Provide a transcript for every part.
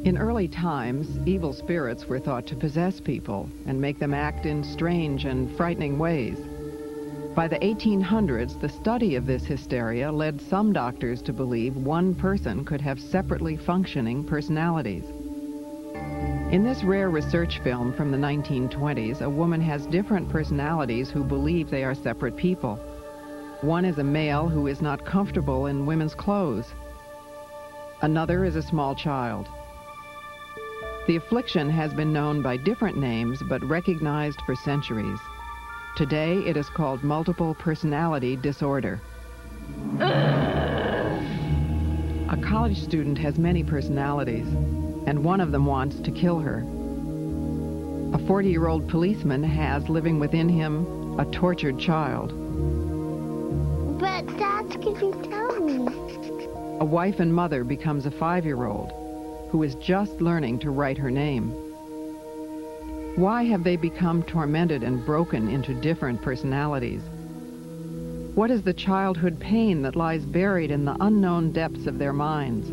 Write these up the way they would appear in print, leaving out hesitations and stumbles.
In early times, evil spirits were thought to possess people and make them act in strange and frightening ways. By the 1800s, the study of this hysteria led some doctors to believe one person could have separately functioning personalities. In this rare research film from the 1920s, a woman has different personalities who believe they are separate people. One is a male who is not comfortable in women's clothes. Another is a small child. The affliction has been known by different names but recognized for centuries. Today, it is called multiple personality disorder. A college student has many personalities, and one of them wants to kill her. A 40-year-old policeman has living within him a tortured child. But Dad, could you tell me? A wife and mother becomes a 5-year-old who is just learning to write her name. Why have they become tormented and broken into different personalities? What is the childhood pain that lies buried in the unknown depths of their minds?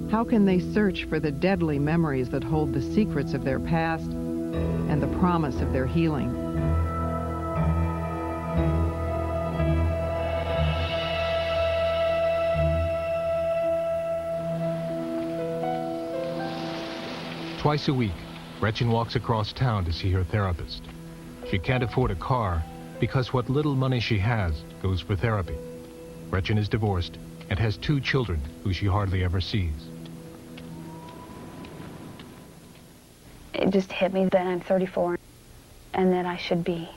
How can they search for the deadly memories that hold the secrets of their past and the promise of their healing? Twice a week, Gretchen walks across town to see her therapist. She can't afford a car because what little money she has goes for therapy. Gretchen is divorced and has 2 children who she hardly ever sees. It just hit me that I'm 34 and that I should be,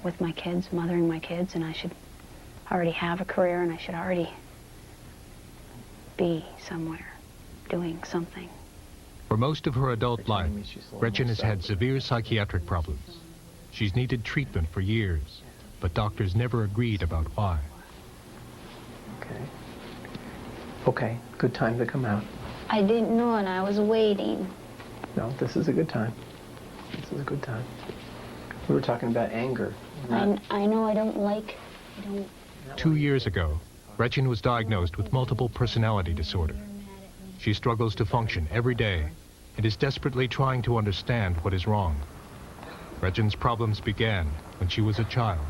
with my kids, mothering my kids, and I should already have a career and I should already be somewhere doing something. For most of her adult life, Gretchen has had severe psychiatric problems. She's needed treatment for years, but doctors never agreed about why. Okay, good time to come out. I didn't know and I was waiting. No, this is a good time. This is a good time. We were talking about anger. I know I don't. 2 years ago, Gretchen was diagnosed with multiple personality disorder. She struggles to function every day and is desperately trying to understand what is wrong. Gretchen's problems began when she was a child.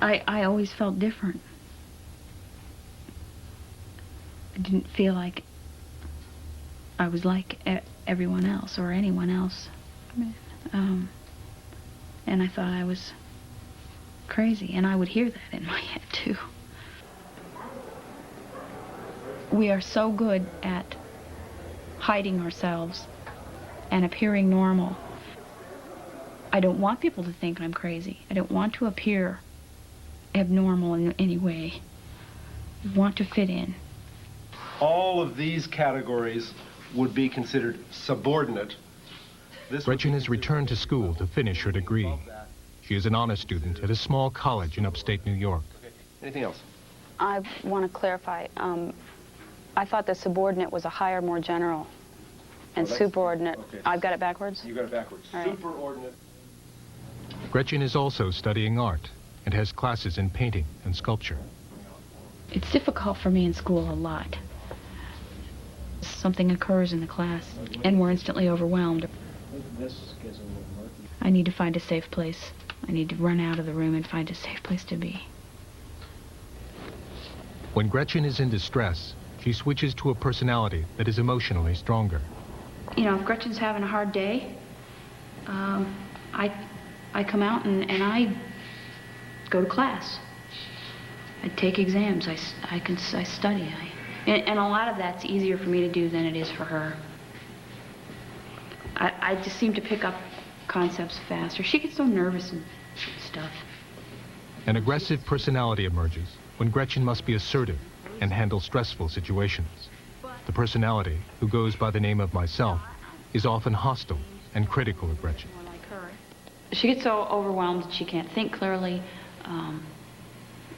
I always felt different. I didn't feel like I was like everyone else or anyone else. And I thought I was crazy, and I would hear that in my head too. We are so good at hiding ourselves and appearing normal. I don't want people to think I'm crazy. I don't want to appear abnormal in any way. I want to fit in. All of these categories would be considered subordinate. Gretchen has returned to school to finish her degree. She is an honor student at a small college in upstate New York. Okay. Anything else? I want to clarify. I thought the subordinate was a higher, more general, and superordinate. Okay. I've got it backwards? You got it backwards. All right. Superordinate. Gretchen is also studying art and has classes in painting and sculpture. It's difficult for me in school a lot. Something occurs in the class, and we're instantly overwhelmed. I need to find a safe place. I need to run out of the room and find a safe place to be. When Gretchen is in distress, she switches to a personality that is emotionally stronger. If Gretchen's having a hard day, I come out and I go to class. I take exams. I study. And a lot of that's easier for me to do than it is for her. I just seem to pick up concepts faster. She gets so nervous and stuff. An aggressive personality emerges when Gretchen must be assertive and handle stressful situations. The personality, who goes by the name of myself, is often hostile and critical of Gretchen. She gets so overwhelmed that she can't think clearly.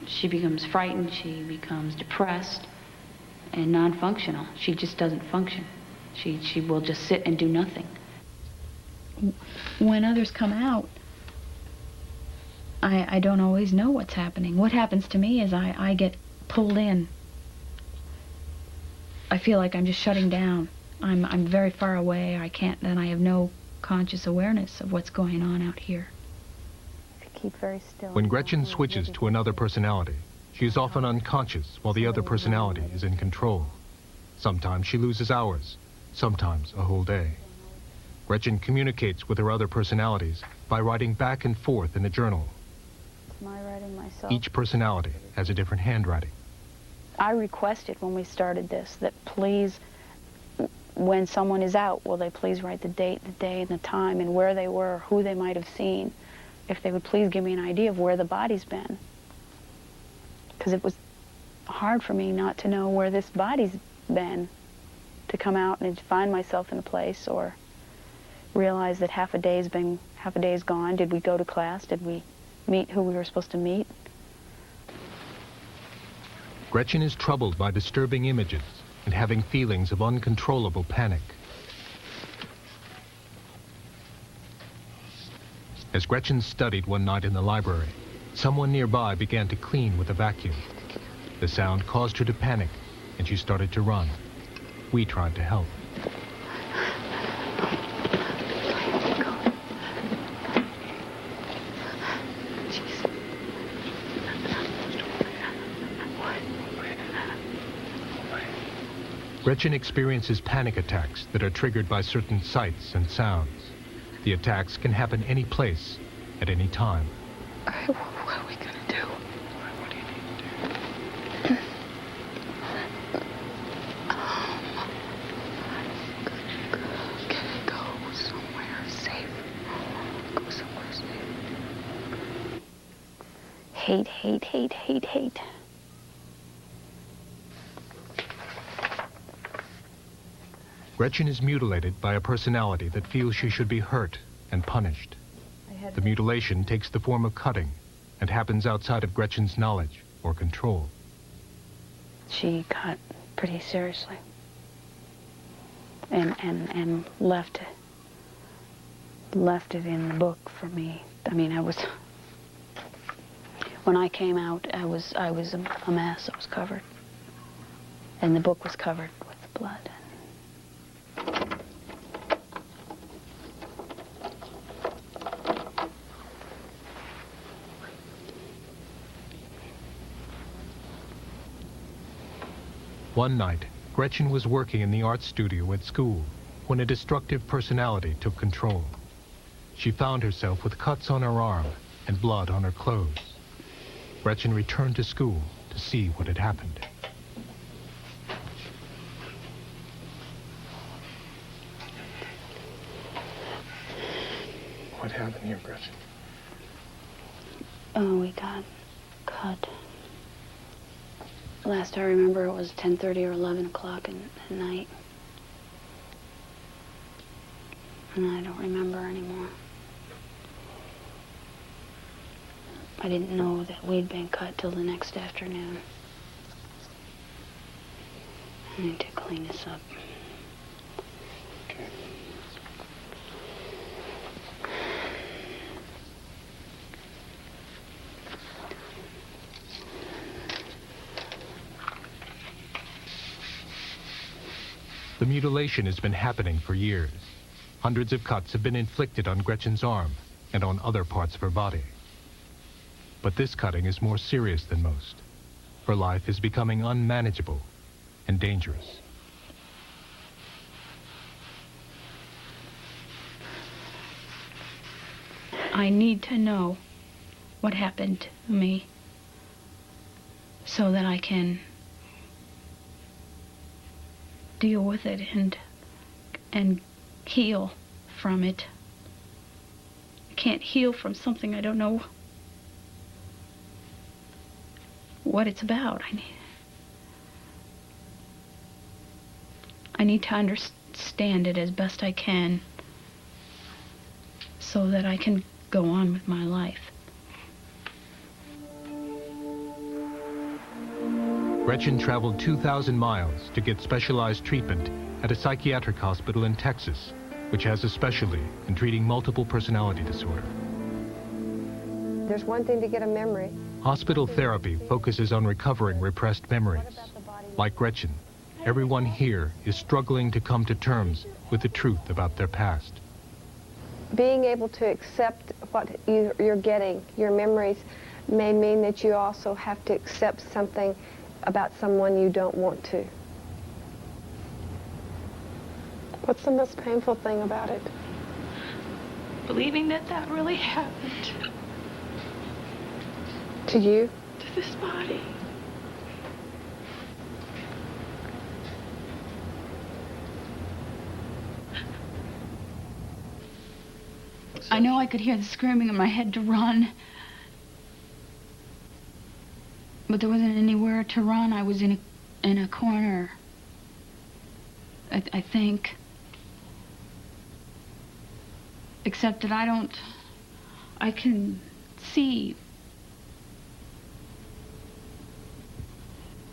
She becomes frightened. She becomes depressed and non-functional. She just doesn't function. She will just sit and do nothing. When others come out, I don't always know what's happening. What happens to me is I get pulled in. I feel like I'm just shutting down. I'm very far away. I have no conscious awareness of what's going on out here. Keep very still. When Gretchen switches to another personality, she is often unconscious while the other personality is in control. Sometimes she loses hours, sometimes a whole day. Gretchen communicates with her other personalities by writing back and forth in a journal. It's my writing myself. Each personality has a different handwriting. I requested when we started this that please, when someone is out, will they please write the date, the day, and the time, and where they were, who they might have seen. If they would please give me an idea of where the body's been. Because it was hard for me not to know where this body's been, to come out and find myself in a place or realize that half a day's gone. Did we go to class? Did we meet who we were supposed to meet? Gretchen is troubled by disturbing images and having feelings of uncontrollable panic. As Gretchen studied one night in the library, someone nearby began to clean with a vacuum. The sound caused her to panic, and she started to run. We tried to help. Gretchen experiences panic attacks that are triggered by certain sights and sounds. The attacks can happen any place, at any time. What are we going to do? What do you need to do? Can I go somewhere safe? Go somewhere safe. Hate, hate, hate, hate, hate. Gretchen is mutilated by a personality that feels she should be hurt and punished. The mutilation takes the form of cutting and happens outside of Gretchen's knowledge or control. She cut pretty seriously and left it in the book for me. I mean, when I came out, I was a mess. I was covered. And the book was covered with blood. One night, Gretchen was working in the art studio at school when a destructive personality took control. She found herself with cuts on her arm and blood on her clothes. Gretchen returned to school to see what had happened. What happened here, Gretchen? Oh, we got cut. Last I remember, it was 10:30 or 11 o'clock at night. And I don't remember anymore. I didn't know that we'd been cut till the next afternoon. I need to clean this up. Okay. The mutilation has been happening for years. Hundreds of cuts have been inflicted on Gretchen's arm and on other parts of her body. But this cutting is more serious than most. Her life is becoming unmanageable and dangerous. I need to know what happened to me so that I can deal with it and heal from it. I can't heal from something I don't know what it's about. I need to understand it as best I can so that I can go on with my life. Gretchen traveled 2,000 miles to get specialized treatment at a psychiatric hospital in Texas, which has a specialty in treating multiple personality disorder. There's one thing to get a memory. Hospital therapy focuses on recovering repressed memories. Like Gretchen, everyone here is struggling to come to terms with the truth about their past. Being able to accept what you're getting, your memories, may mean that you also have to accept something about someone you don't want to. What's the most painful thing about it? Believing that that really happened To you? to this body. I know I could hear the screaming in my head to run, but there wasn't anywhere to run. I was in a corner, I think. Except that I can see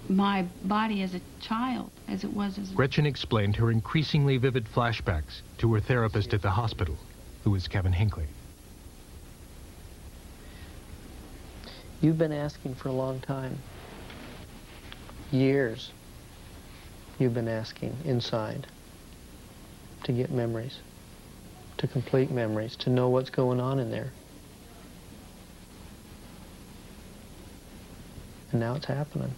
my body as a child, as it was as a... Gretchen explained her increasingly vivid flashbacks to her therapist at the hospital, who was Kevin Hinckley. You've been asking for a long time. Years. You've been asking inside to get memories, to complete memories, to know what's going on in there. And now it's happening.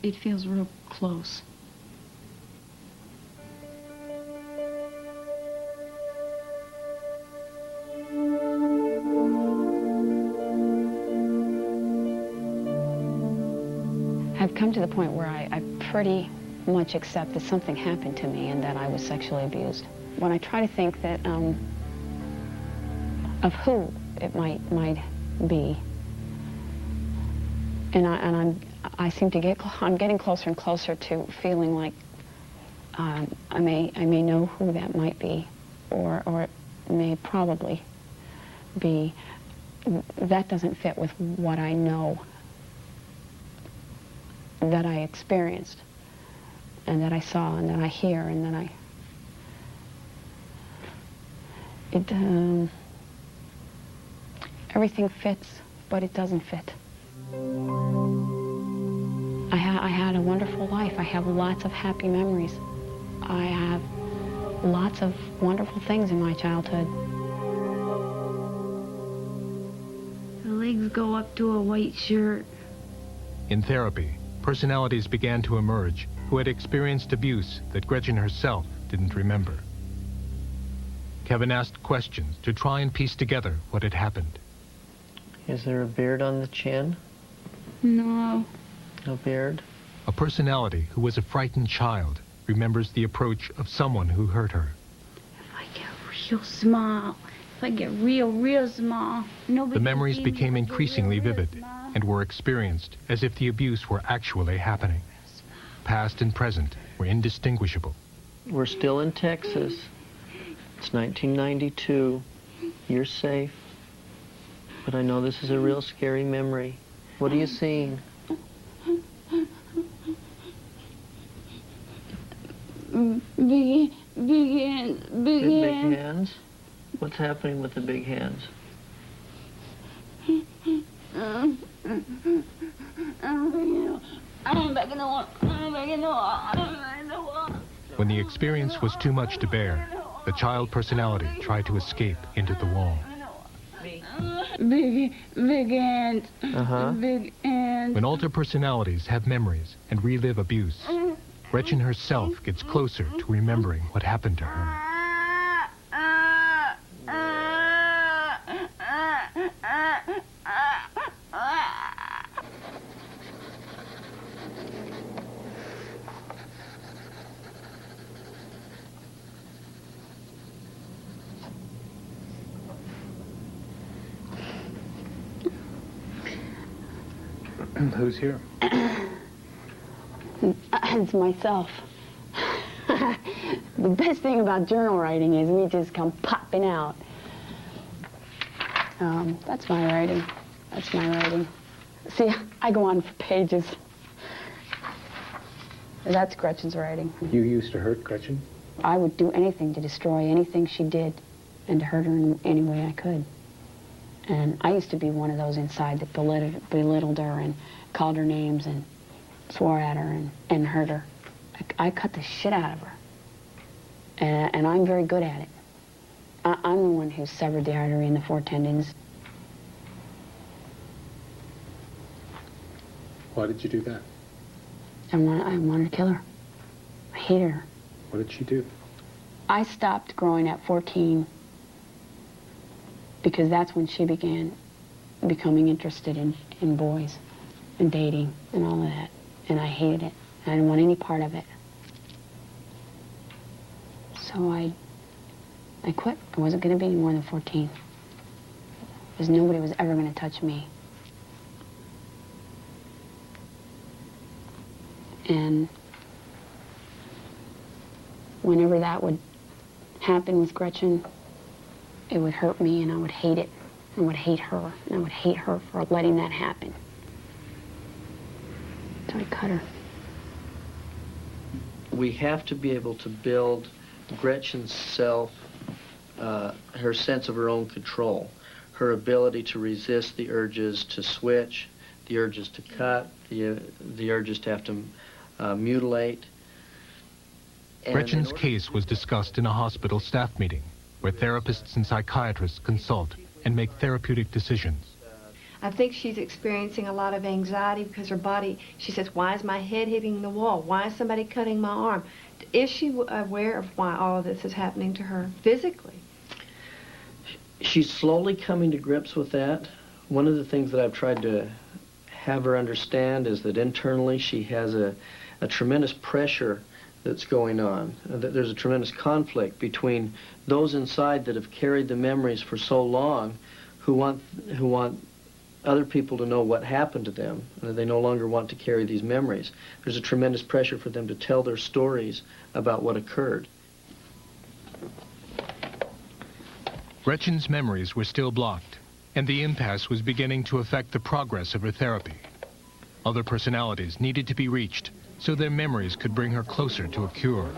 It feels real close. I've come to the point where I pretty much accept that something happened to me and that I was sexually abused. When I try to think that of who it might be, and I'm getting closer and closer to feeling like I may know who that might be, or it may probably be. That doesn't fit with what I know that I experienced, and that I saw, and that I hear, and that everything fits, but it doesn't fit. I had a wonderful life. I have lots of happy memories. I have lots of wonderful things in my childhood. The legs go up to a white shirt. In therapy, personalities began to emerge who had experienced abuse that Gretchen herself didn't remember. Kevin asked questions to try and piece together what had happened. Is there a beard on the chin? No. No beard? A personality who was a frightened child remembers the approach of someone who hurt her. If I get real small, if I get real small, nobody. The memories can see me became if I get increasingly real vivid small. and were experienced as if the abuse were actually happening. Past and present were indistinguishable. We're still in Texas. It's 1992. You're safe. But I know this is a real scary memory. What are you seeing? Big hands, big Big hands. hands? What's happening with the big hands? When the experience was too much to bear, the child personality tried to escape into the wall. Big hands. Uh-huh. Big hands. When alter personalities have memories and relive abuse, Gretchen herself gets closer to remembering what happened to her. Who's here? It's myself. The best thing about journal writing is we just come popping out. That's my writing. That's my writing. See, I go on for pages. That's Gretchen's writing. You used to hurt Gretchen? I would do anything to destroy anything she did and to hurt her in any way I could. And I used to be one of those inside that belittled her and called her names and swore at her and hurt her. I cut the shit out of her. And I'm very good at it. I'm the one who severed the artery in the 4 tendons. Why did you do that? I wanted to kill her. I hated her. What did she do? I stopped growing at 14 because that's when she began becoming interested in boys and dating and all of that. And I hated it. I didn't want any part of it. So I quit. I wasn't going to be any more than 14. Because nobody was ever going to touch me. And whenever that would happen with Gretchen, it would hurt me and I would hate it. I would hate her, and I would hate her for letting that happen. So I cut her. We have to be able to build Gretchen's self, her sense of her own control, her ability to resist the urges to switch, the urges to cut, the urges to have to mutilate. Gretchen's case was discussed in a hospital staff meeting where therapists and psychiatrists consult and make therapeutic decisions. I think she's experiencing a lot of anxiety because her body, she says, why is my head hitting the wall? Why is somebody cutting my arm? Is she aware of why all of this is happening to her physically? She's slowly coming to grips with that. One of the things that I've tried to have her understand is that internally she has a tremendous pressure that's going on. That there's a tremendous conflict between those inside that have carried the memories for so long who want other people to know what happened to them, and that they no longer want to carry these memories. There's a tremendous pressure for them to tell their stories about what occurred. Gretchen's memories were still blocked, and the impasse was beginning to affect the progress of her therapy. Other personalities needed to be reached so their memories could bring her closer to a cure.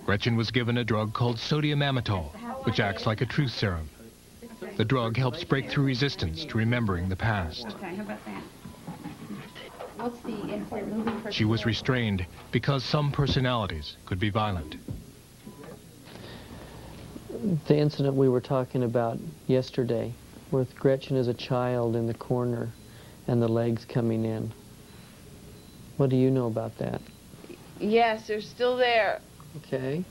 Gretchen was given a drug called sodium amytal, which acts like a truth serum. The drug helps break through resistance to remembering the past. Okay, how about that? What's the moving person? She was restrained because some personalities could be violent. The incident we were talking about yesterday, with Gretchen as a child in the corner and the legs coming in. What do you know about that? Yes, they're still there. Okay.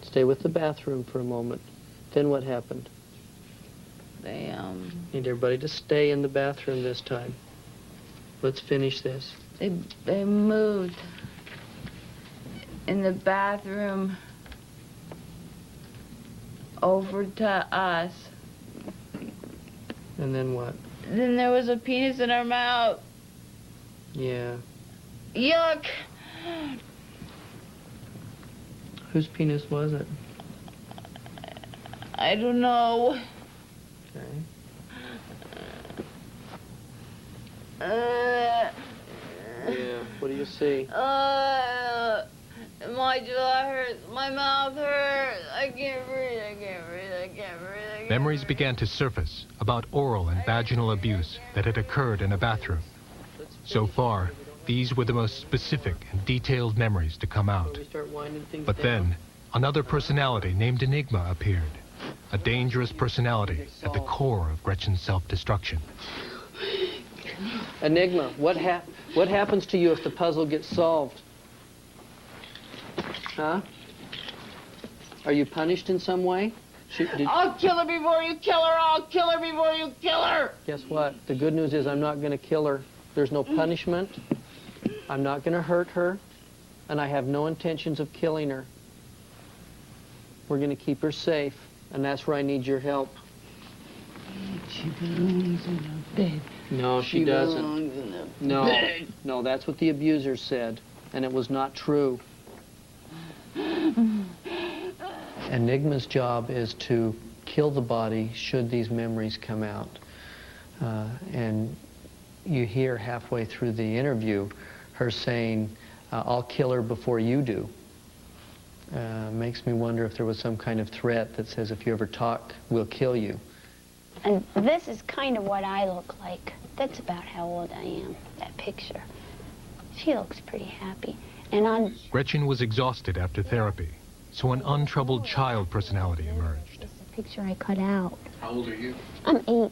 Stay with the bathroom for a moment. Then what happened? They, Need everybody to stay in the bathroom this time. Let's finish this. They moved in the bathroom over to us. And then what? Then there was a penis in her mouth. Yeah. Yuck! Whose penis was it? I don't know. Okay. Yeah, what do you see? My jaw hurts, my mouth hurts, I can't breathe, I can't breathe, I can't breathe. Memories began to surface about oral and vaginal abuse that had occurred in a bathroom. So far, these were the most specific and detailed memories to come out. But then, another personality named Enigma appeared. A dangerous personality at the core of Gretchen's self-destruction. Enigma, what happens to you if the puzzle gets solved? Huh? Are you punished in some way? I'll kill her before you kill her! I'll kill her before you kill her! Guess what? The good news is I'm not going to kill her. There's no punishment. I'm not going to hurt her. And I have no intentions of killing her. We're going to keep her safe. And that's where I need your help. She belongs in a bed. No, she doesn't. Belongs in a No, bed. no, that's what the abuser said. And it was not true. Enigma's job is to kill the body should these memories come out. And you hear halfway through the interview her saying, I'll kill her before you do. makes me wonder if there was some kind of threat that says if you ever talk, we'll kill you. And this is kind of what I look like. That's about how old I am, that picture. She looks pretty happy. And on Gretchen was exhausted after therapy, so an untroubled child personality emerged. it's a picture I cut out. How old are you? I'm 8.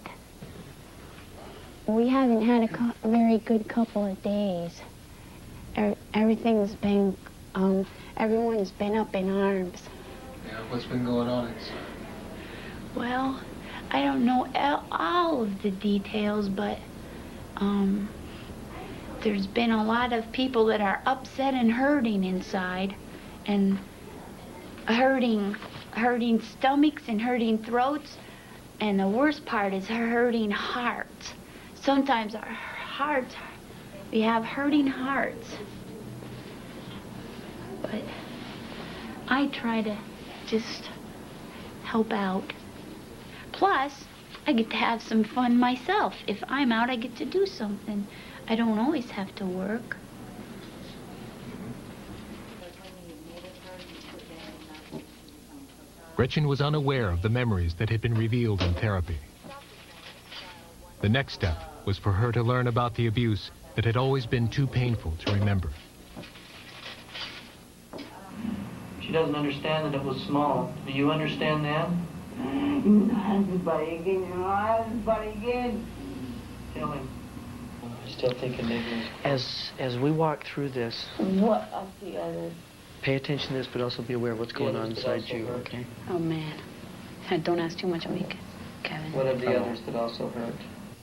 We haven't had a very good couple of days. Everything's been, everyone's been up in arms. Yeah, what's been going on inside? Well, I don't know all of the details, but there's been a lot of people that are upset and hurting inside, and hurting stomachs and hurting throats, and the worst part is hurting hearts. Sometimes our hearts, we have hurting hearts. But I try to just help out. Plus, I get to have some fun myself. If I'm out, I get to do something. I don't always have to work. Gretchen was unaware of the memories that had been revealed in therapy. The next step was for her to learn about the abuse that had always been too painful to remember. She doesn't understand that it was small. Do you understand that? Everybody again. Tell him. I still think enigmas. As we walk through this, What of the others? pay attention to this, but also be aware of what's going on inside you, okay? Oh, man. Don't ask too much of me, Kevin. What of the others that also hurt?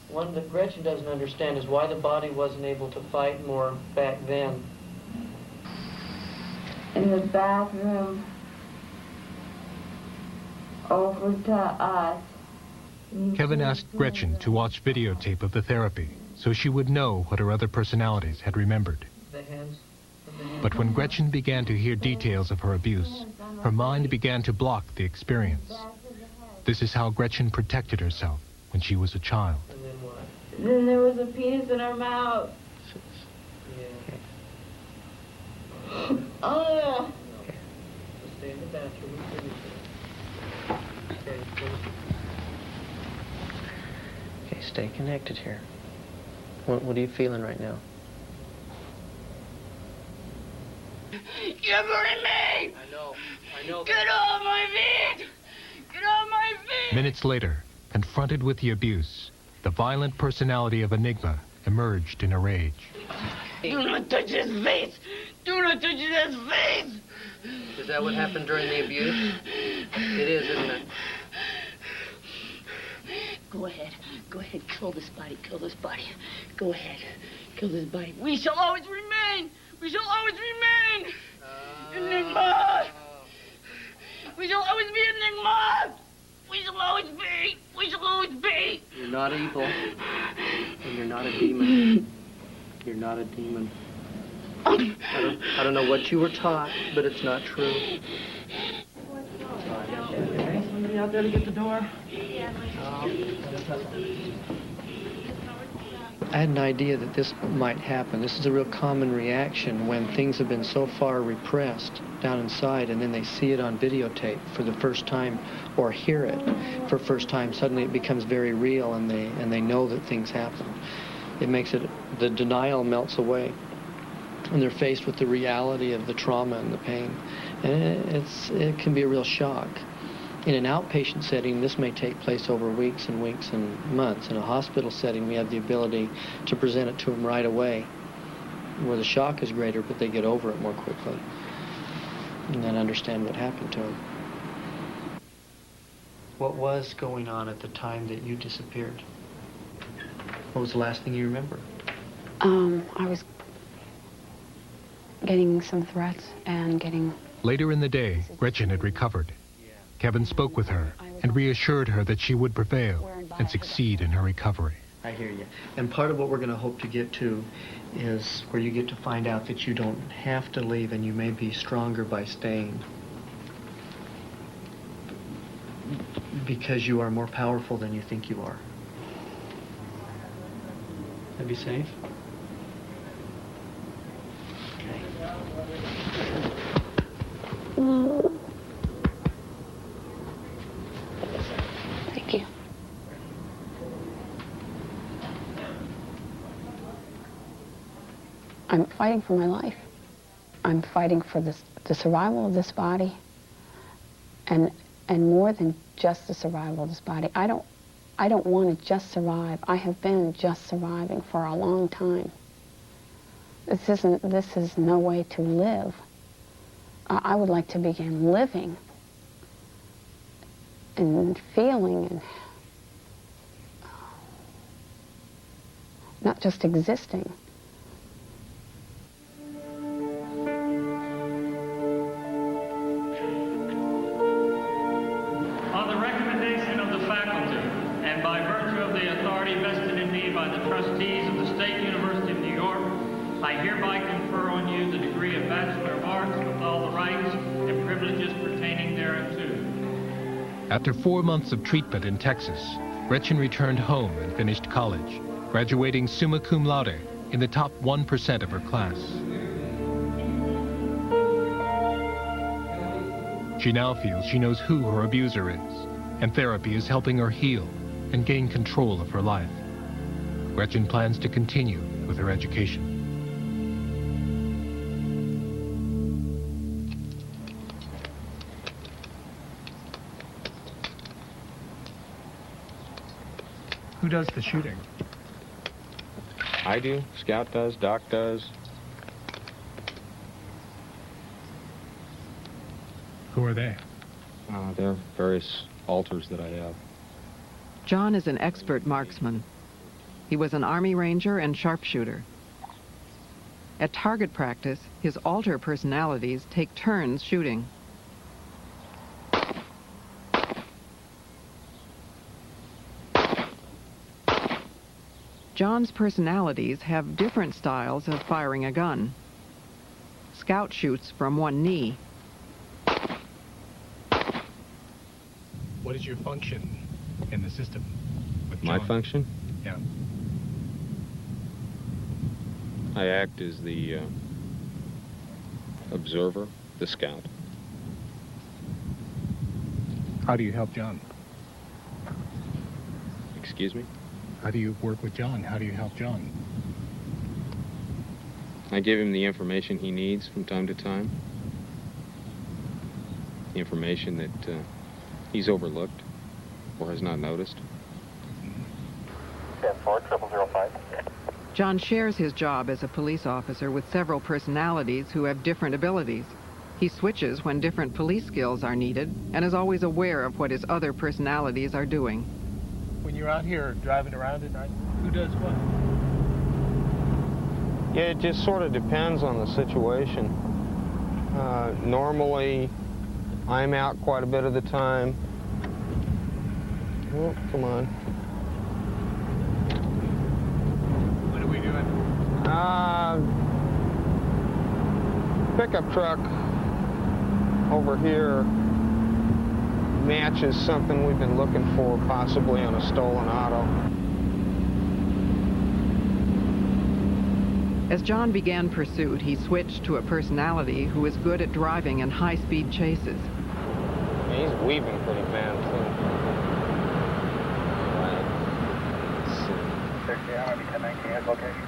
One that Gretchen doesn't understand is why the body wasn't able to fight more back then. In the bathroom. Over to us. Kevin asked Gretchen to watch videotape of the therapy so she would know what her other personalities had remembered. The hands. But when Gretchen began to hear details of her abuse, her mind began to block the experience. This is how Gretchen protected herself when she was a child. And then what? Then there was a penis in her mouth. Yeah. Oh. Let's stay in the bathroom and finish it. Okay, stay connected here. What are you feeling right now? You're hurting me! I know. Get off my feet! Get off my feet! Minutes later, confronted with the abuse, the violent personality of Enigma emerged in a rage. Do not touch his face! Do not touch his face! Is that what happened during the abuse? It is, isn't it? Go ahead, kill this body, Go ahead, kill this body. We shall always remain! Enigma! We shall always be Enigma! We shall always be! You're not evil. And you're not a demon. You're not a demon. I don't know what you were taught, but it's not true. Somebody out there to get the door? I had an idea that this might happen. This is a real common reaction when things have been so far repressed down inside and then they see it on videotape for the first time or hear it for the first time. Suddenly it becomes very real and they know that things happen. It makes it, the denial melts away and they're faced with the reality of the trauma and the pain. And it can be a real shock. In an outpatient setting, this may take place over weeks and weeks and months. In a hospital setting, we have the ability to present it to them right away, where the shock is greater, but they get over it more quickly, and then understand what happened to them. What was going on at the time that you disappeared? What was the last thing you remember? I was getting some threats and getting... Later in the day, Gretchen had recovered. Kevin spoke with her and reassured her that she would prevail and succeed in her recovery. I hear you. And part of what we're going to hope to get to is where you get to find out that you don't have to leave and you may be stronger by staying. Because you are more powerful than you think you are. That be safe? Okay. Thank you. I'm fighting for my life. I'm fighting for the survival of this body, and more than just the survival of this body. I don't want to just survive. I have been just surviving for a long time. This is no way to live. I would like to begin living and feeling and not just existing. On the recommendation of the faculty, and by virtue of the authority vested in me by the trustees of the State University of New York, I hereby confer on you the degree of Bachelor of Arts with all the rights and privileges pertaining thereunto. After 4 months of treatment in Texas, Gretchen returned home and finished college, graduating summa cum laude in the top 1% of her class. She now feels she knows who her abuser is, and therapy is helping her heal and gain control of her life. Gretchen plans to continue with her education. Who does the shooting? I do, Scout does, Doc does. Who are they? They're various alters that I have. John is an expert marksman. He was an Army Ranger and sharpshooter. At target practice, his alter personalities take turns shooting. John's personalities have different styles of firing a gun. Scout shoots from one knee. What is your function in the system with My John? function? Yeah. I act as the observer, the scout. How do you help John? Excuse me? How do you work with John? How do you help John? I give him the information he needs from time to time. The information that he's overlooked or has not noticed. 10-4, 0005. John shares his job as a police officer with several personalities who have different abilities. He switches when different police skills are needed and is always aware of what his other personalities are doing. When you're out here driving around at night, who does what? Yeah, it just sort of depends on the situation. Normally, I'm out quite a bit of the time. Oh, come on. What are we doing? Pickup truck over here matches something we've been looking for, possibly on a stolen auto. As John began pursuit, he switched to a personality who is good at driving in high-speed chases. He's weaving pretty fast, too. I'm going to be 1019 at location.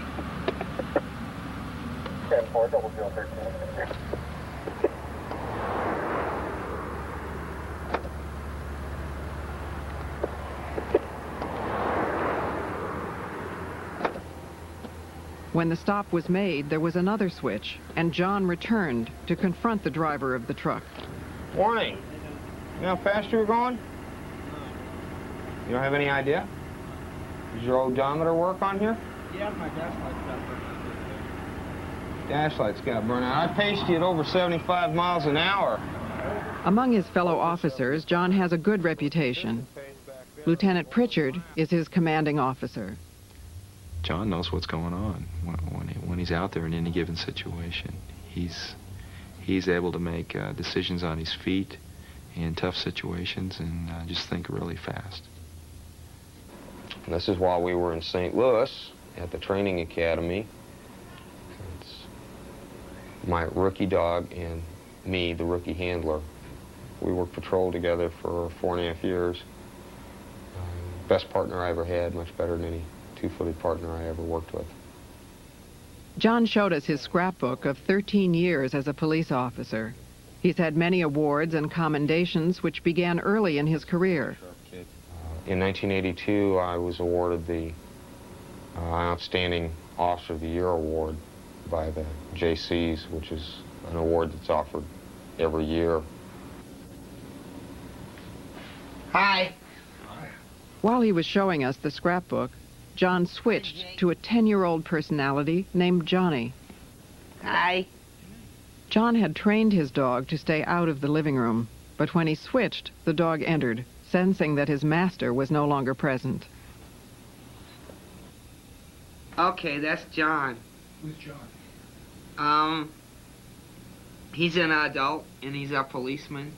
10-4, 0013. When the stop was made, there was another switch, and John returned to confront the driver of the truck. Warning. You know how fast you were going? You don't have any idea? Does your odometer work on here? Yeah, my flashlight's got burned out. Flashlight's got burned out. I paced you at over 75 miles an hour. Among his fellow officers, John has a good reputation. Lieutenant Pritchard is his commanding officer. John knows what's going on when he's out there in any given situation. He's able to make decisions on his feet in tough situations and just think really fast. This is while we were in St. Louis at the training academy. It's my rookie dog, and me, the rookie handler. We worked patrol together for 4.5 years. Best partner I ever had, much better than any two-footed partner I ever worked with. John showed us his scrapbook of 13 years as a police officer. He's had many awards and commendations which began early in his career. In 1982, I was awarded the Outstanding Officer of the Year award by the JCs, which is an award that's offered every year. Hi. While he was showing us the scrapbook, John switched to a 10-year-old personality named Johnny. Hi. John had trained his dog to stay out of the living room, but when he switched, the dog entered, sensing that his master was no longer present. Okay, that's John. Who's John? He's an adult, and he's a policeman.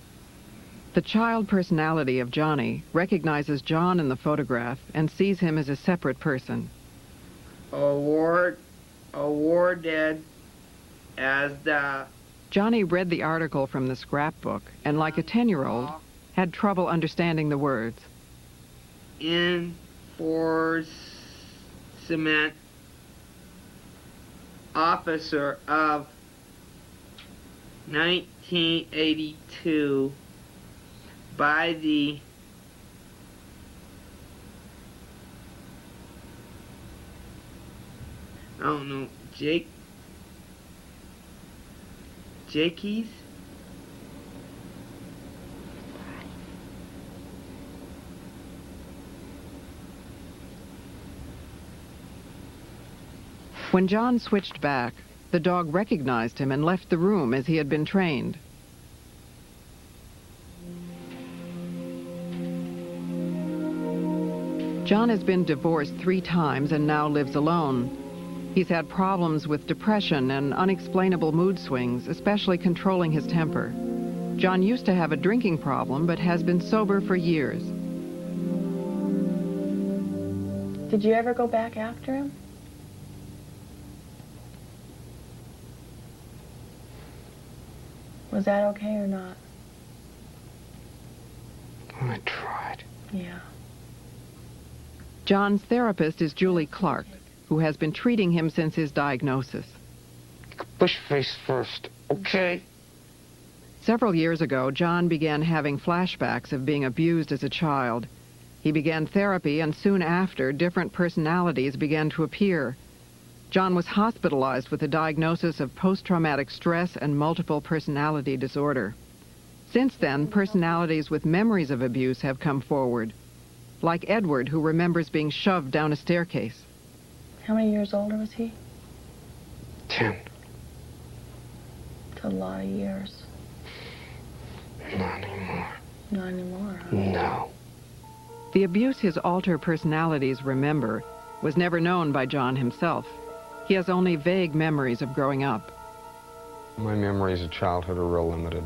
The child personality of Johnny recognizes John in the photograph and sees him as a separate person. Awarded as the... Johnny read the article from the scrapbook and, like a 10-year-old, had trouble understanding the words. Enforcement Officer of 1982 by the I don't know, Jakeys? When John switched back, the dog recognized him and left the room as he had been trained. John has been divorced 3 times and now lives alone. He's had problems with depression and unexplainable mood swings, especially controlling his temper. John used to have a drinking problem, but has been sober for years. Did you ever go back after him? Was that okay or not? I tried. Yeah. John's therapist is Julie Clark, who has been treating him since his diagnosis. Push face first, okay? Several years ago, John began having flashbacks of being abused as a child. He began therapy, and soon after, different personalities began to appear. John was hospitalized with a diagnosis of post-traumatic stress and multiple personality disorder. Since then, personalities with memories of abuse have come forward, like Edward, who remembers being shoved down a staircase. How many years older was he? 10. It's a lot of years. Not anymore. Not anymore, huh? No. The abuse his alter personalities remember was never known by John himself. He has only vague memories of growing up. My memories of childhood are real limited.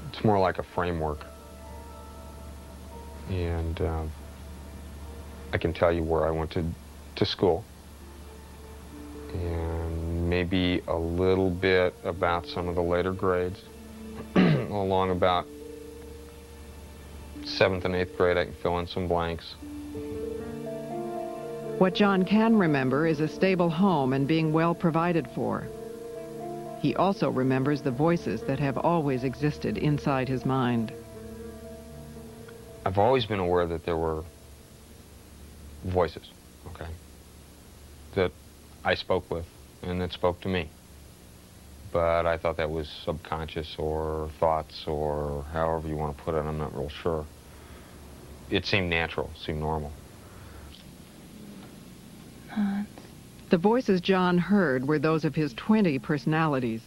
It's more like a framework. And I can tell you where I went to school. And maybe a little bit about some of the later grades. Along about 7th and 8th grade, I can fill in some blanks. What John can remember is a stable home and being well provided for. He also remembers the voices that have always existed inside his mind. I've always been aware that there were voices, okay, that I spoke with and that spoke to me. But I thought that was subconscious or thoughts or however you want to put it, I'm not real sure. It seemed natural, seemed normal. The voices John heard were those of his 20 personalities.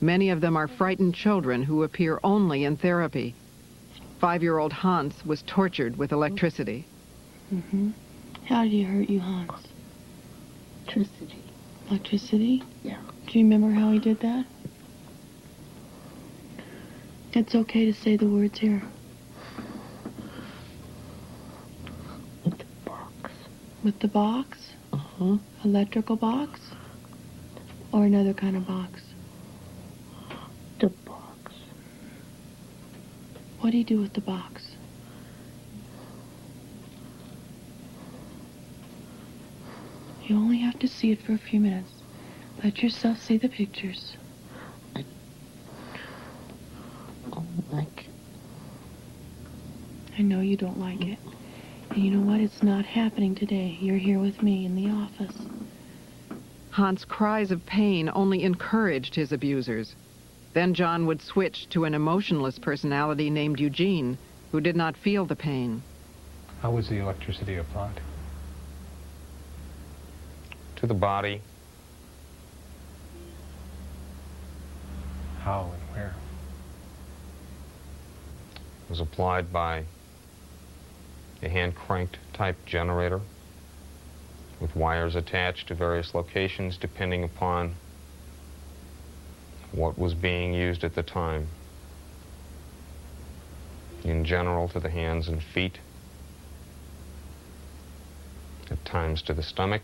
Many of them are frightened children who appear only in therapy. 5-year-old Hans was tortured with electricity. Mm-hmm. How did he hurt you, Hans? Electricity. Electricity? Yeah. Do you remember how he did that? It's okay to say the words here. With the box. With the box? Uh-huh. Electrical box? Or another kind of box? What do you do with the box? You only have to see it for a few minutes. Let yourself see the pictures. I don't like it. I know you don't like it. And you know what? It's not happening today. You're here with me in the office. Hans's cries of pain only encouraged his abusers. Then John would switch to an emotionless personality named Eugene, who did not feel the pain. How was the electricity applied? To the body. How and where? It was applied by a hand-cranked type generator with wires attached to various locations depending upon what was being used at the time. In general, to the hands and feet, at times to the stomach,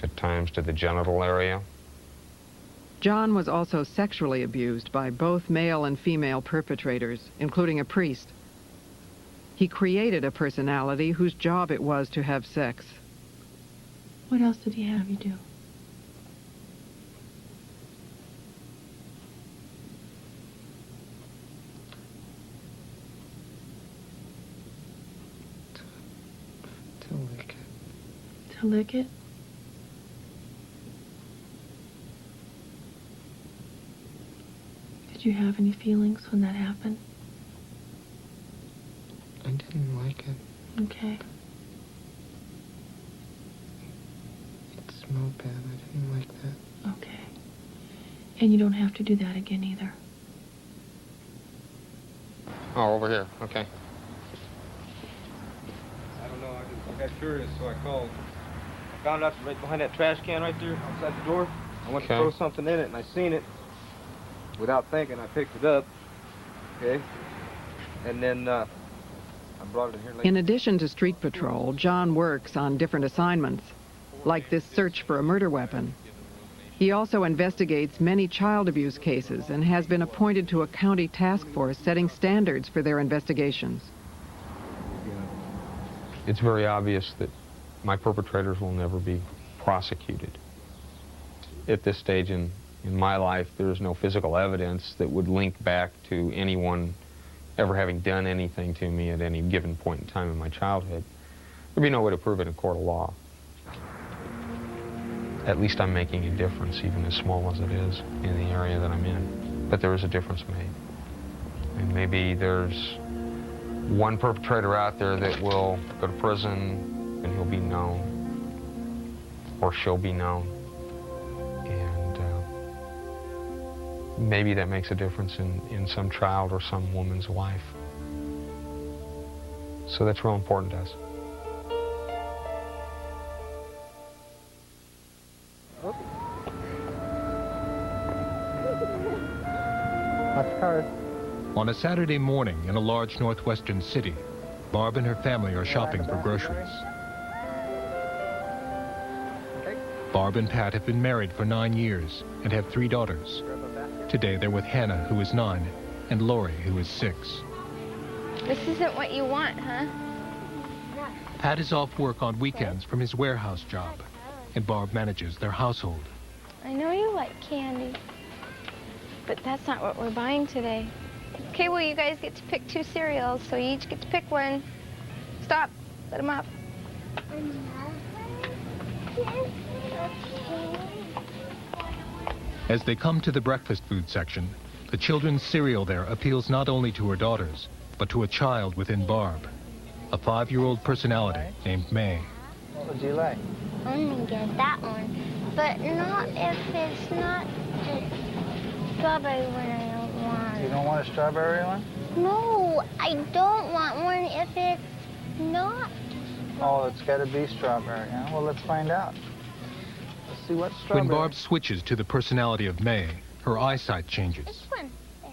at times to the genital area. John was also sexually abused by both male and female perpetrators, including a priest. He created a personality whose job it was to have sex. What else did he have you do? To lick it. To lick it? Did you have any feelings when that happened? I didn't like it. Okay. It smelled bad. I didn't like that. Okay. And you don't have to do that again either. Oh, over here. Okay. I don't know. I got curious, so I called. I found out right behind that trash can right there outside the door. I went to throw something in it, and I seen it. Without thinking, I picked it up. Okay. And then I brought it in here later. In addition to street patrol, John works on different assignments, like this search for a murder weapon. He also investigates many child abuse cases and has been appointed to a county task force setting standards for their investigations. It's very obvious that my perpetrators will never be prosecuted. At this stage in my life, there's no physical evidence that would link back to anyone ever having done anything to me at any given point in time in my childhood. There'd be no way to prove it in court of law. At least I'm making a difference, even as small as it is, in the area that I'm in. But there is a difference made. And maybe there's one perpetrator out there that will go to prison and he'll be known, or she'll be known. And maybe that makes a difference in some child or some woman's life. So that's real important to us. On a Saturday morning in a large northwestern city, Barb and her family are shopping for groceries. Barb and Pat have been married for 9 years and have 3 daughters. Today they're with Hannah, who is 9, and Lori, who is 6. This isn't what you want, huh? Pat is off work on weekends from his warehouse job, and Barb manages their household. I know you like candy, but that's not what we're buying today. Okay, well, you guys get to pick 2 cereals, so you each get to pick one. Stop. Let them up. As they come to the breakfast food section, the children's cereal there appeals not only to her daughters, but to a child within Barb, a 5-year-old personality named May. What would you like? I'm gonna get that one, but not if it's not a strawberry one I don't want. You don't want a strawberry one? No, I don't want one if it's not. Oh, it's got to be strawberry, huh? Well, let's find out. Let's see what strawberry. When Barb switches to the personality of May, her eyesight changes.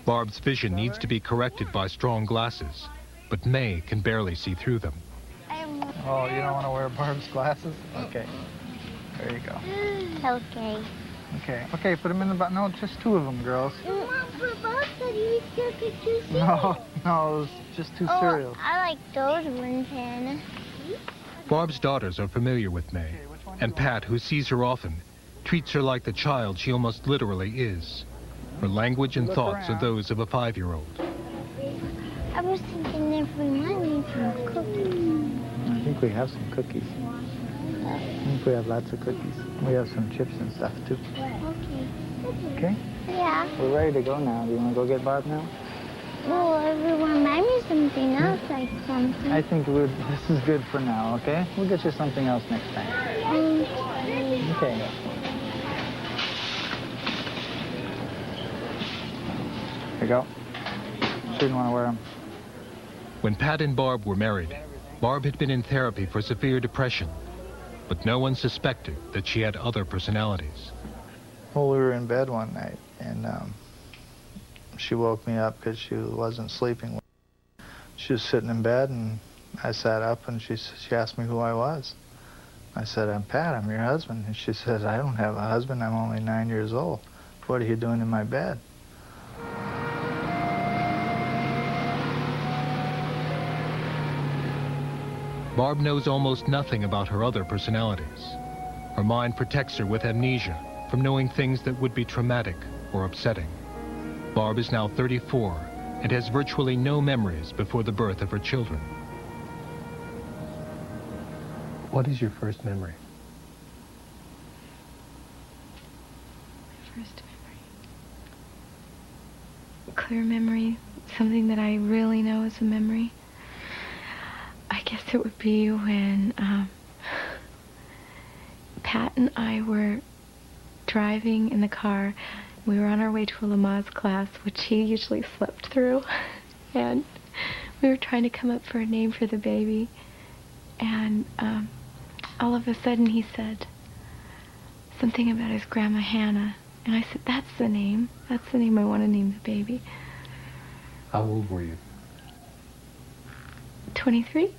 Barb's vision needs to be corrected by strong glasses, but May can barely see through them. Oh, you don't want to wear Barb's glasses? Okay. There you go. Okay. Okay, okay, put them in the box. No, just 2 of them, girls. Mom, for both of you still pick 2 cereals. No, it was just 2 cereals. I like those ones, Hannah. Barb's daughters are familiar with May, and Pat, who sees her often, treats her like the child she almost literally is. Her language and thoughts are those of a 5-year-old. I was thinking if we might need some cookies. I think we have some cookies. I think we have lots of cookies. We have some chips and stuff, too. Okay. Okay? Yeah. We're ready to go now. Do you want to go get Barb now? Well, everyone might me something else, like something. I think this is good for now, okay? We'll get you something else next time. Okay. Here you go. She didn't want to wear them. When Pat and Barb were married, Barb had been in therapy for severe depression, but no one suspected that she had other personalities. Well, we were in bed one night, and she woke me up because she wasn't sleeping. She was sitting in bed, and I sat up, and she asked me who I was. I said, I'm Pat, I'm your husband. And she says, I don't have a husband, I'm only 9 years old. What are you doing in my bed? Barb knows almost nothing about her other personalities. Her mind protects her with amnesia from knowing things that would be traumatic or upsetting. Barb is now 34 and has virtually no memories before the birth of her children. What is your first memory? My first memory. Clear memory, something that I really know is a memory. I guess it would be when Pat and I were driving in the car. We were on our way to a Lamaze class, which he usually slept through. And we were trying to come up for a name for the baby. And all of a sudden he said something about his grandma Hannah. And I said, that's the name. That's the name I want to name the baby. How old were you? 23.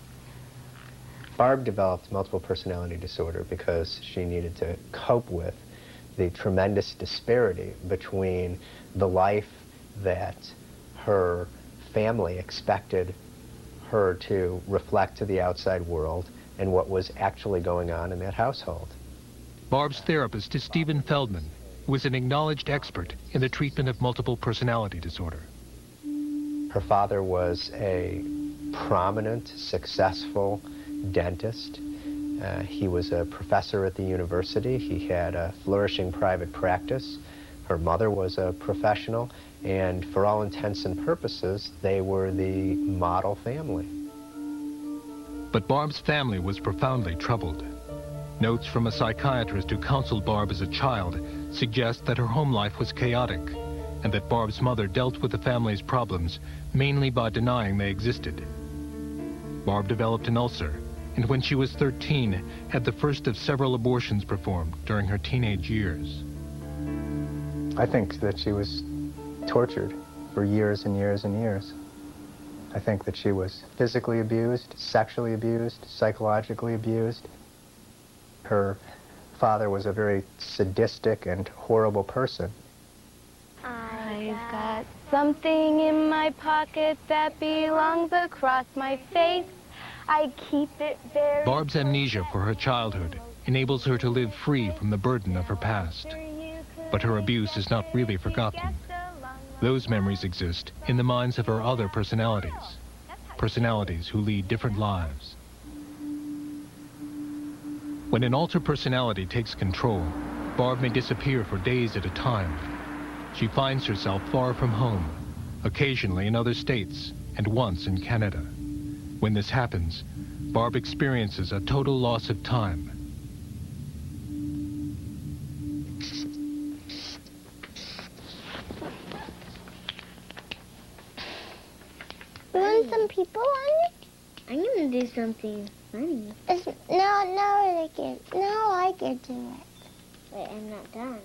Barb developed multiple personality disorder because she needed to cope with the tremendous disparity between the life that her family expected her to reflect to the outside world and what was actually going on in that household. Barb's therapist is Stephen Feldman, who is an acknowledged expert in the treatment of multiple personality disorder. Her father was a prominent, successful dentist. He was a professor at the university. He had a flourishing private practice. Her mother was a professional, and for all intents and purposes, they were the model family. But Barb's family was profoundly troubled. Notes from a psychiatrist who counseled Barb as a child suggest that her home life was chaotic, and that Barb's mother dealt with the family's problems mainly by denying they existed. Barb developed an ulcer, and when she was 13, had the first of several abortions performed during her teenage years. I think that she was tortured for years and years and years. I think that she was physically abused, sexually abused, psychologically abused. Her father was a very sadistic and horrible person. I've got something in my pocket that belongs across my face. I keep it very... Barb's amnesia for her childhood enables her to live free from the burden of her past. But her abuse is not really forgotten. Those memories exist in the minds of her other personalities. Personalities who lead different lives. When an alter personality takes control, Barb may disappear for days at a time. She finds herself far from home, occasionally in other states, and once in Canada. When this happens, Barb experiences a total loss of time. You want some people on it? I'm gonna do something funny. No, I can do it. Wait, I'm not done.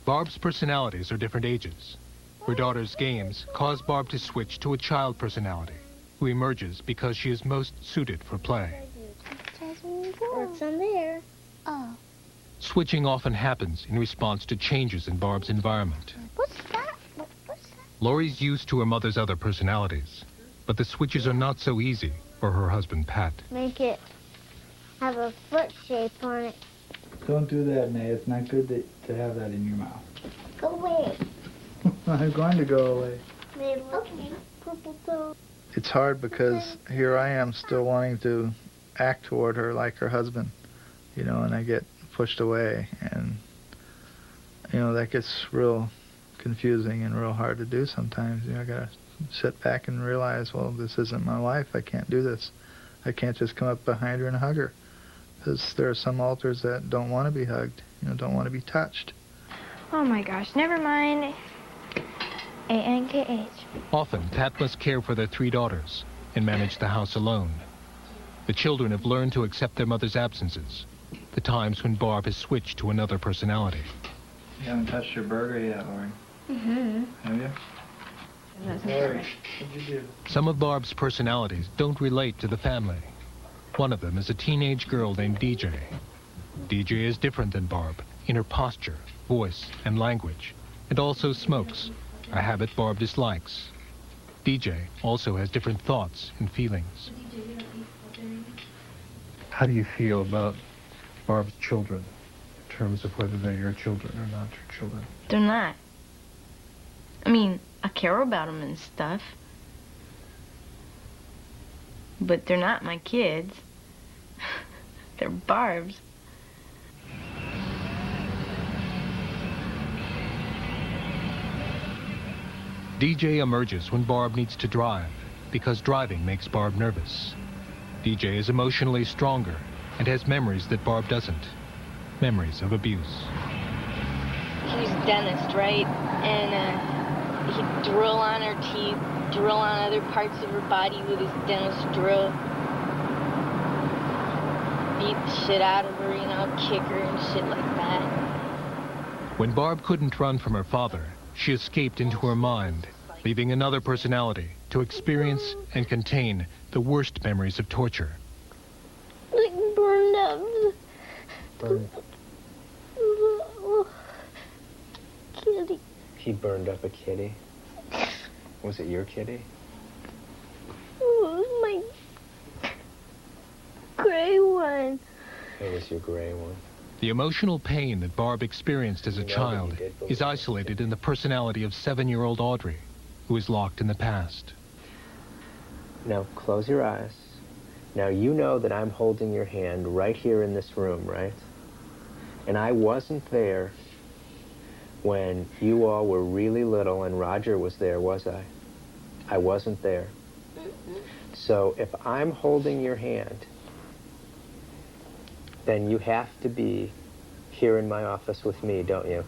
Barb's personalities are different ages. Her daughter's games cause Barb to switch to a child personality, who emerges because she is most suited for play. What's on there? Oh. Switching often happens in response to changes in Barb's environment. What's that? What's that? Lori's used to her mother's other personalities, but the switches are not so easy for her husband, Pat. Make it have a foot shape on it. Don't do that, May. It's not good to have that in your mouth. Go away. I'm going to go away. Okay. Purple toe. It's hard because here I am still wanting to act toward her like her husband, you know, and I get pushed away, and, you know, that gets real confusing and real hard to do sometimes. You know, I gotta sit back and realize, well, this isn't my wife. I can't do this. I can't just come up behind her and hug her, because there are some alters that don't want to be hugged, you know, don't want to be touched. Oh my gosh, never mind. A-N-K-H. Often, Pat must care for their 3 daughters and manage the house alone. The children have learned to accept their mother's absences, the times when Barb has switched to another personality. You haven't touched your burger yet, Lori. Mm-hmm. Have you? Lori, what'd you do? Some of Barb's personalities don't relate to the family. One of them is a teenage girl named DJ. DJ is different than Barb in her posture, voice, and language, and also smokes, a habit Barb dislikes. DJ also has different thoughts and feelings. How do you feel about Barb's children in terms of whether they're your children or not your children? They're not. I mean, I care about them and stuff, but they're not my kids. They're Barb's. DJ emerges when Barb needs to drive, because driving makes Barb nervous. DJ is emotionally stronger and has memories that Barb doesn't. Memories of abuse. He's a dentist, right? And he'd drill on her teeth, drill on other parts of her body with his dentist drill. Beat the shit out of her, you know, kick her and shit like that. When Barb couldn't run from her father, she escaped into her mind, leaving another personality to experience and contain the worst memories of torture. Like burned up. Burned. Kitty. He burned up a kitty? Was it your kitty? It was my gray one. It was your gray one. The emotional pain that Barb experienced as a child is isolated in the personality of 7-year-old Audrey, who is locked in the past. Now, close your eyes. Now, you know that I'm holding your hand right here in this room, right? And I wasn't there when you all were really little and Roger was there, was I? I wasn't there. So, if I'm holding your hand, then you have to be here in my office with me, don't you?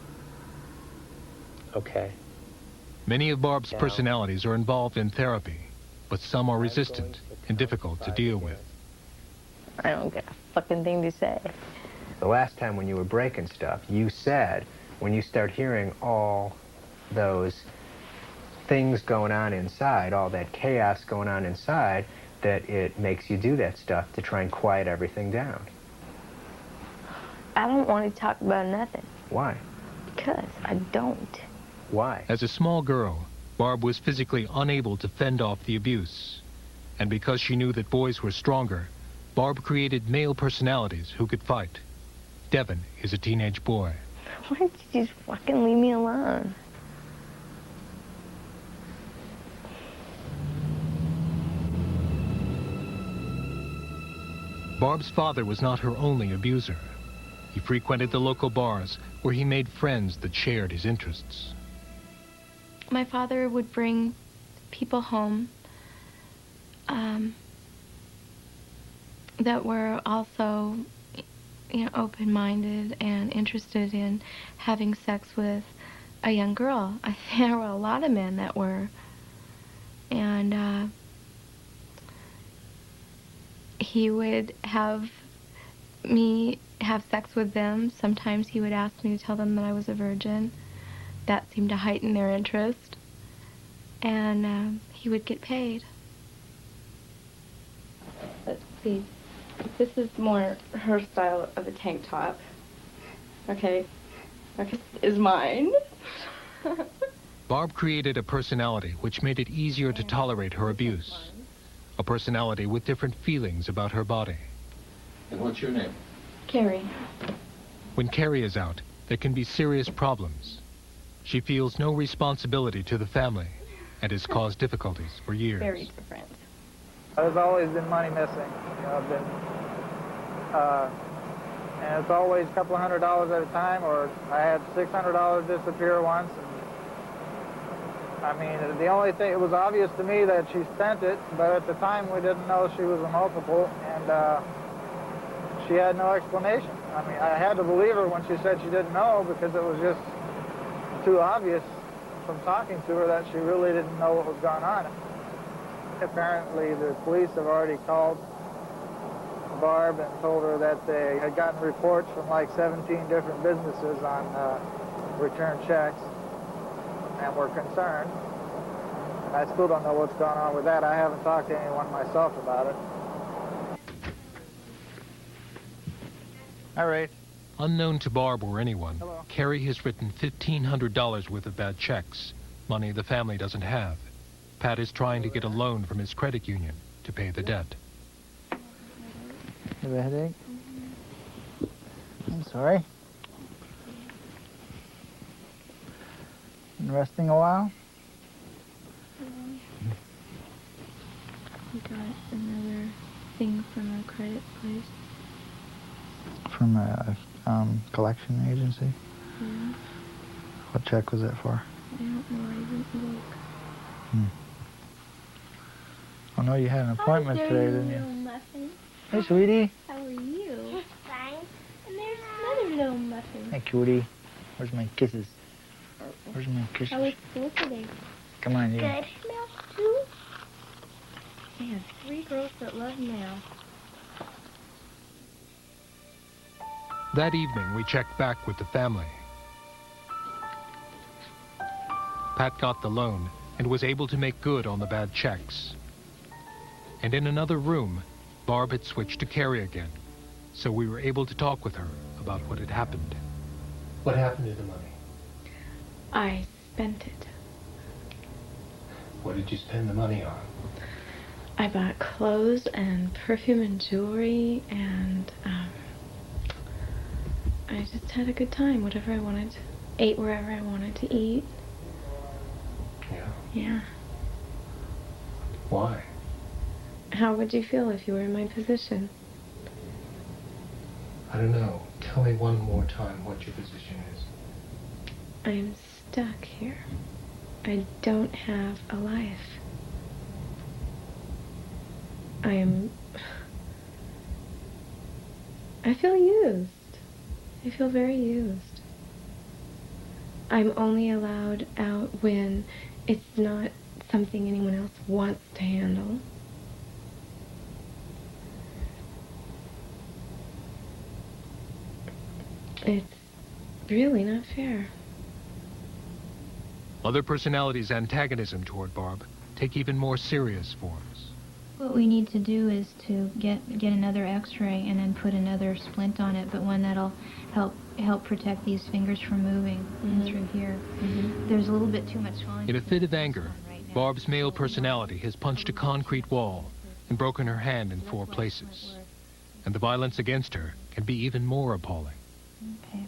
Okay. Many of Barb's personalities are involved in therapy, but some are resistant and difficult to deal with. I don't get a fucking thing to say. The last time when you were breaking stuff, you said when you start hearing all those things going on inside, all that chaos going on inside, that it makes you do that stuff to try and quiet everything down. I don't want to talk about nothing. Why? Because I don't. Why? As a small girl, Barb was physically unable to fend off the abuse. And because she knew that boys were stronger, Barb created male personalities who could fight. Devin is a teenage boy. Why don't you just fucking leave me alone? Barb's father was not her only abuser. He frequented the local bars where he made friends that shared his interests. My father would bring people home that were also, you know, open-minded and interested in having sex with a young girl. I think there were a lot of men that were. And he would have me have sex with them. Sometimes he would ask me to tell them that I was a virgin. That seemed to heighten their interest. And he would get paid. Let's see. This is more her style of a tank top. Okay. Okay, is mine. Barb created a personality which made it easier to tolerate her abuse. A personality with different feelings about her body. And what's your name? Carrie. When Carrie is out, there can be serious problems. She feels no responsibility to the family and has caused difficulties for years. Very different. There's always been money missing. You know, and it's always a couple of $100 at a time, or I had $600 disappear once. And, I mean, the only thing, it was obvious to me that she spent it, but at the time we didn't know she was a multiple, and she had no explanation. I mean, I had to believe her when she said she didn't know, because it was just too obvious from talking to her that she really didn't know what was going on. Apparently, the police have already called Barb and told her that they had gotten reports from like 17 different businesses on return checks and were concerned. And I still don't know what's going on with that. I haven't talked to anyone myself about it. All right. Unknown to Barb or anyone, Carrie has written $1,500 worth of bad checks, money the family doesn't have. Pat is trying to get a loan from his credit union to pay the debt. You have a headache? I'm sorry. Been resting a while? We got another thing from a credit place. From a collection agency? Yeah. What check was it for? I don't know, I didn't look. I know you had an appointment today, didn't you? Muffin. Hey, sweetie. How are you? Fine. And there's another little muffin. Hey, cutie. Where's my kisses? Where's my kisses? How was school today? Come on, you. Good. Mel, too? I have 3 girls that love Mel. That evening, we checked back with the family. Pat got the loan and was able to make good on the bad checks. And in another room, Barb had switched to Carrie again, so we were able to talk with her about what had happened. What happened to the money? I spent it. What did you spend the money on? I bought clothes and perfume and jewelry, and I just had a good time, whatever I wanted. Ate wherever I wanted to eat. Yeah? Yeah. Why? How would you feel if you were in my position? I don't know. Tell me one more time what your position is. I'm stuck here. I don't have a life. I feel used. I feel very used. I'm only allowed out when it's not something anyone else wants to handle. It's really not fair. Other personalities' antagonism toward Barb take even more serious forms. What we need to do is to get another x-ray and then put another splint on it, but one that'll help protect these fingers from moving in through here. There's a little bit too much swelling. In a fit of anger, Barb's male personality has punched a concrete wall and broken her hand in 4 places. And the violence against her can be even more appalling. Okay.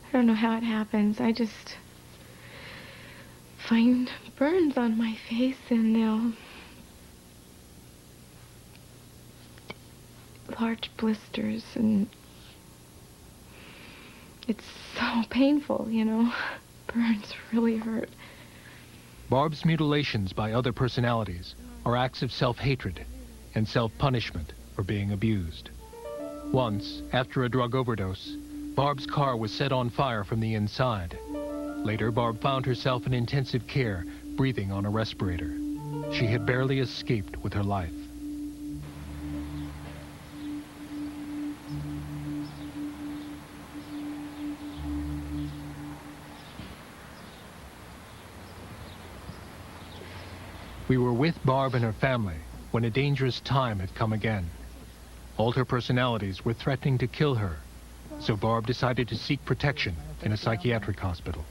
I don't know how it happens. I just find burns on my face, and they'll large blisters, and it's so painful, you know. Burns really hurt. Barb's mutilations by other personalities are acts of self-hatred and self-punishment for being abused. Once, after a drug overdose, Barb's car was set on fire from the inside. Later, Barb found herself in intensive care, breathing on a respirator. She had barely escaped with her life. We were with Barb and her family when a dangerous time had come again. All her personalities were threatening to kill her, So Barb decided to seek protection in a psychiatric hospital.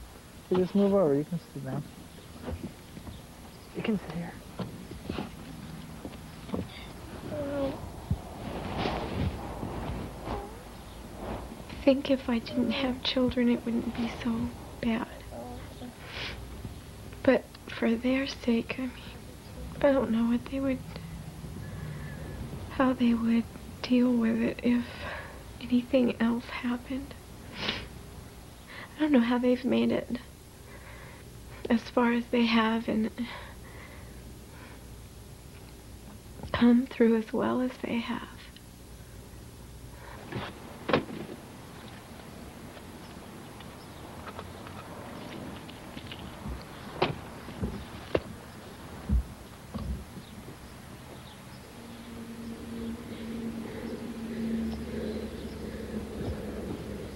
You just move over. You can sit down. You can sit here. I think if I didn't have children, it wouldn't be so bad. But for their sake, I mean, I don't know what they would, how they would deal with it if anything else happened. I don't know how they've made it as far as they have and come through as well as they have.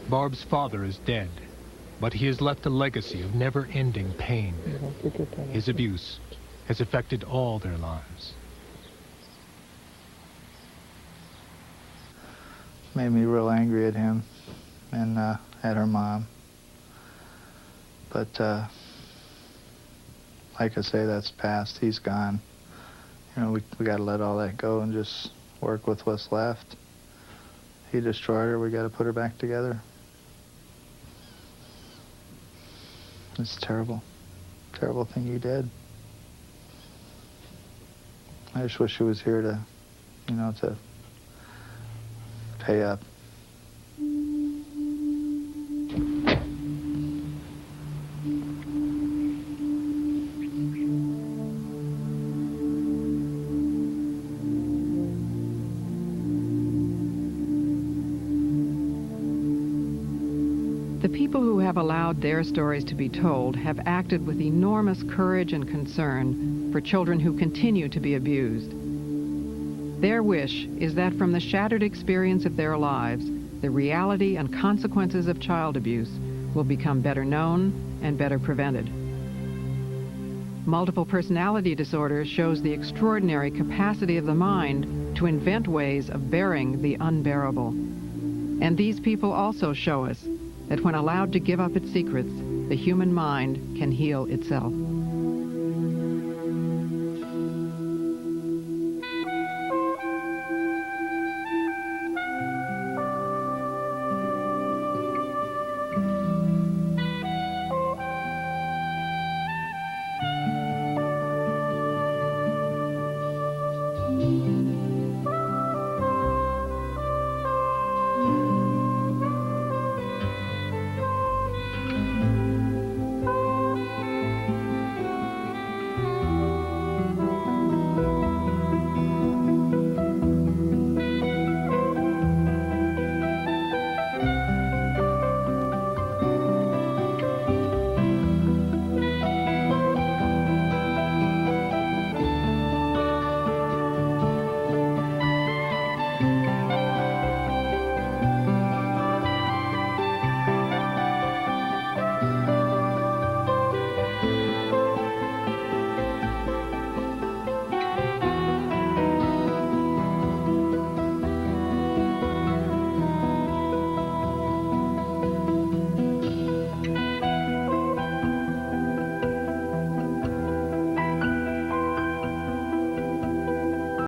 Barb's father is dead, but he has left a legacy of never-ending pain. His abuse has affected all their lives. Made me real angry at him and at her mom. But like I say, that's past. He's gone. You know, we got to let all that go and just work with what's left. He destroyed her. We got to put her back together. It's terrible. Terrible thing he did. I just wish he was here to, you know, to pay up. The people who have allowed their stories to be told have acted with enormous courage and concern for children who continue to be abused. Their wish is that from the shattered experience of their lives, the reality and consequences of child abuse will become better known and better prevented. Multiple personality disorder shows the extraordinary capacity of the mind to invent ways of bearing the unbearable. And these people also show us that when allowed to give up its secrets, the human mind can heal itself.